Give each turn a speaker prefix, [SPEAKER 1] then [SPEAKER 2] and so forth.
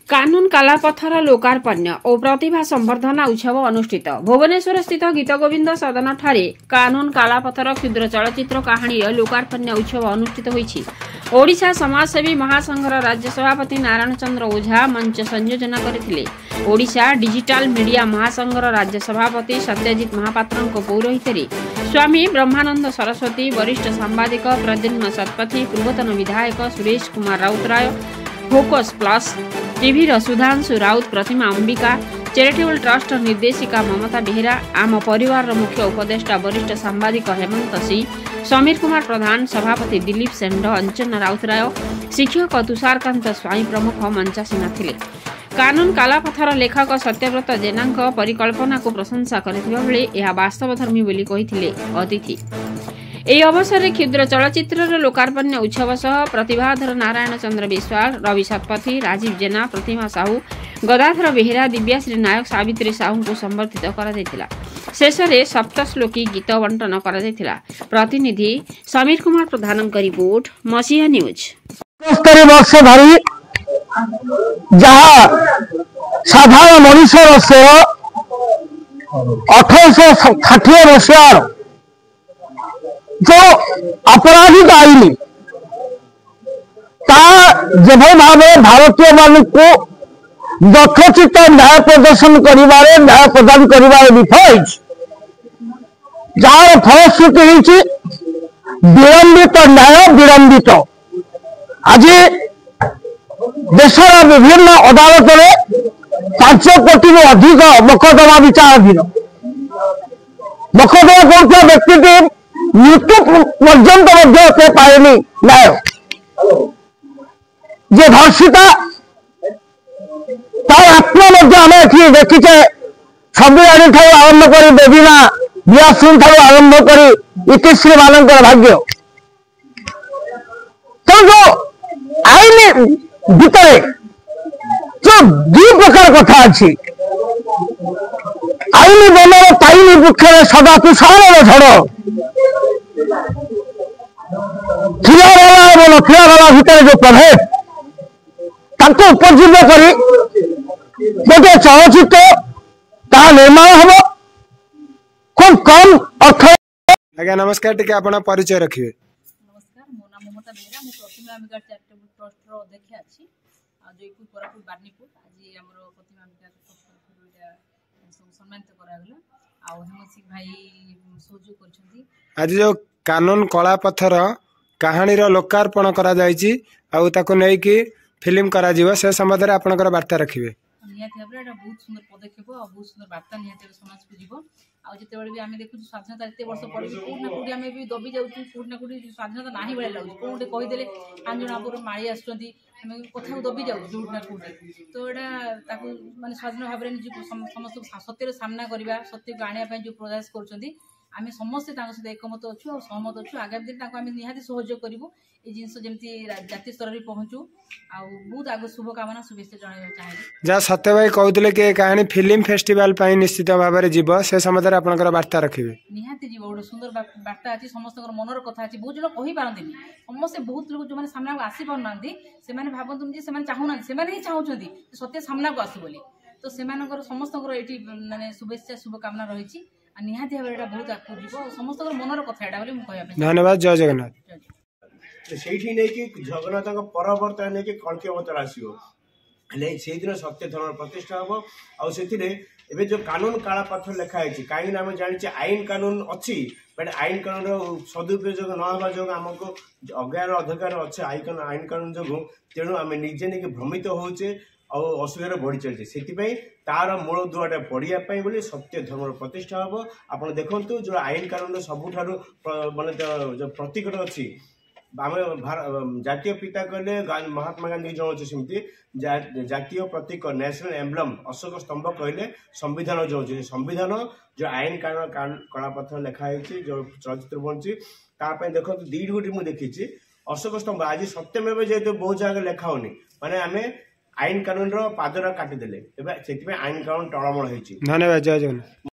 [SPEAKER 1] कानून कालापथर लोकार्पण और प्रतिभा संवर्धना उत्सव अनुष्ठित भुवनेश्वर स्थित गीतगोविंद सदन ठारे कानून कालापथर क्षुद्र चलचित्र कहानी लोकार्पण उत्सव अनुष्ठित होईछि। ओडिशा समाजसेवी महासंघर राज्य सभापति नारायण चंद्र ओझा मंच संयोजना करथिले। ओडिशा डिजिटल मीडिया महासंघर राज्य सभापति सत्यजित महापात्र पौरोहित्य स्वामी ब्रह्मानंद सरस्वती, वरिष्ठ सांबादिक प्रद्युम्न शतपथी, पूर्वतन विधायक Suresh Kumar Routray, focus plus TV Sudhanshu Rout, Pratima Ambika, charitable trust निर्देशिका ममता बेहेरा, आम परिवार मुख्य उपदेष्टा वरिष्ठ सांबादिक हेमंत सिंह, समीर कुमार प्रधान, सभापति दिलीप सेंड, अंचन राउतराय, शिक्षक तुषारकांत स्वाई प्रमुख मंचासीना थिले। कानून कालापथर लेखक सत्यव्रत जेना परिकल्पना को प्रशंसा करथिबा बेले यह वास्तवधर्मी बोली कहिथिले अतिथि। ଏହି ଅବସରରେ କ୍ଷୁଦ୍ର ଚଳଚ୍ଚିତ୍ରର ଲୋକାର୍ପଣ ଉତ୍ସବ ସହ ପ୍ରତିଭାଧର ନାରାୟଣ ଚନ୍ଦ୍ର ବିଶ୍ୱାଳ, ରବି ଶତପଥୀ, ରାଜୀବ ଜେନା, ପ୍ରତିମା ସାହୁ, ଗଦାଧର ବେହେରା, ଦିବ୍ୟାଶ୍ରୀ ନାୟକ, ସାବିତ୍ରୀ ସାହୁଙ୍କୁ ସମ୍ବର୍ଦ୍ଧିତ କରାଯାଇଥିଲା। ଶେଷରେ ସପ୍ତଶ୍ଲୋକୀ ଗୀତ ବଣ୍ଟନ କରାଯାଇଥିଲା। ପ୍ରତିନିଧି ସମୀର କୁମାର ପ୍ରଧାନଙ୍କ ରିପୋର୍ଟ, ମସିହା ନ୍ୟୁଜ୍।
[SPEAKER 2] 70 ବର୍ଷ ଧରି ଯାହା ସାଧାରଣ ମଣିଷର ସ୍ୱର 1860 ମସିହାର जो अपराधिक आईन जो भाव भारतीय मान को यथोचित न्याय प्रदर्शन करिबारे न्याय प्रदान करिबारे विफल जार फलश्रुति होती विलंबित न्याय विलंबित आज देशर विभिन्न अदालत में 5 कोटी अधिक मकदमा विचाराधीन मकदमा कर व्यक्ति मृत्यु पर्यंत पाएनि न्याय जे धर्षिता तार आत्मा आम ये देखीचे संविधान ठार आरंभ कर बेबीना बियाश्री ठार आरंभ कर इतिश्री मान भाग्य तो जो आईन भितर जो दु प्रकार कथा अच्छी आईन बनर ताईन वृक्ष सदा तुषार झड़ थियावाला और नथियावाला भितर जो प्रभेद ताको उपजीव्य करी गोटे चलचित्र ता निर्माण हम खूब कम अर्थ।
[SPEAKER 3] आज्ञा नमस्कार, टिके आपण परिचय रखिए।
[SPEAKER 4] नमस्कार, मो नाम ममता बेहेरा, मु प्रतिमा अंबिका चैरिटेबल ट्रस्ट रो अध्यक्ष अछि जयपुर कोरापुट बारनीपुर। आज हमर प्रतिमा अंबिका ट्रस्ट सम्मानित करा गेला आ हेमंत सिंह भाई सोजो करछथि।
[SPEAKER 3] आज जो कानून कलापथर कहानी लोकार्पण करा जायछि आ ताको नै कि फिल्म करा जिवो से संबंध रे आपनकर वार्ता रखिबे।
[SPEAKER 4] निहाती भाबरे एटा बहुत सुंदर पदक्षेप आ बहुत सुंदर वार्ता निहाती समाज को जीवो आ जेते बेले भी आमे देखु स्वाधीनता एते वर्ष पर भी कोड ना कोडी आमे भी दबी जाउछु, कोड ना कोडी स्वाधीनता नाही बेले लागु कोडे कहि देले पांच जण आपुर माळी आछथि आमे कथा दबी जाउछु जोड ना कोडी तो एटा ताकू माने स्वाधीन भाबरे निज समस्त सत्यर सामना करबा सत्य को आनिया पय जो प्रयास करछथि आमे समस्त तांको सहित एकमत अच्छु और सहमत अच्छु। आगामी दिन तांको आमे निहाती सहयोग करिवु ए जिंस जेमती जातीय स्तर रे पहुंचू आ बहुत आगो शुभकामना शुभेच्छा जणाय चाहे।
[SPEAKER 3] जा सत्य भाई कहउतले के कहानी फिल्म फेस्टिवल पय निश्चित भाव रे जीव से संबंध रे आपनकर वार्ता रखिबे।
[SPEAKER 4] निहाती जीव ओड सुंदर वार्ता अछि, समस्तकर मनर कथा अछि, बहुत जण कहि पारंदिनी समस्त बहुत लोग जो माने सामना को आसी पारनांदी से माने भाबंतुन जे से माने चाहुना से माने ही चाहुछथि सत्य सामना को आसी बोली तो सेमानकर समस्तकर एठी माने शुभेच्छा शुभकामना रहिछि आ निहाती भाबरे एटा बहुत आकु जीव समस्तकर मनर कथा एटा बोली मु कहया पे।
[SPEAKER 3] धन्यवाद, जय जगन्नाथ।
[SPEAKER 5] सेठी नै कि जगन्नाथक परवर्तन नै कि कल्की अवतार आसीबो ले से दिन सत्य धर्म प्रतिष्ठा हो आ सेथिरे एबे जो कानून कालापथर लेखा है कहीं आम जानी आईन कानून अच्छी बट आईन कानून सदुपयोग न होगा जो आमको अज्ञान अधिकार अच्छे आईन कानून जो तेणु आम निजे नहीं भ्रमित होचे और असुविधा बढ़ी चलती से तार मूल दुआटा पढ़ाई बोली सत्य धर्म प्रतिष्ठा हम आप देखु जो आईन कानून सबुठ मानने जो प्रतीक अच्छी आम जातीय पिता कहले महात्मा गांधी जो अच्छे सेमती जातीय प्रतीक नेशनल एम्ब्लम अशोक स्तंभ कहले संविधान जो अच्छे संविधान जो आईन कानून कलापथर लिखाई जो चलचित्र बनची तापाई देखो दीड गोटी मुझे देखी अशोक स्तंभ आज सत्यमेव जेहेतु बहुत जगह लेखा होनी माने आम आईन कानून पादरा काटिदेले आईन कानून टलमल होती।
[SPEAKER 3] धन्यवाद, जय जगन्नाथ।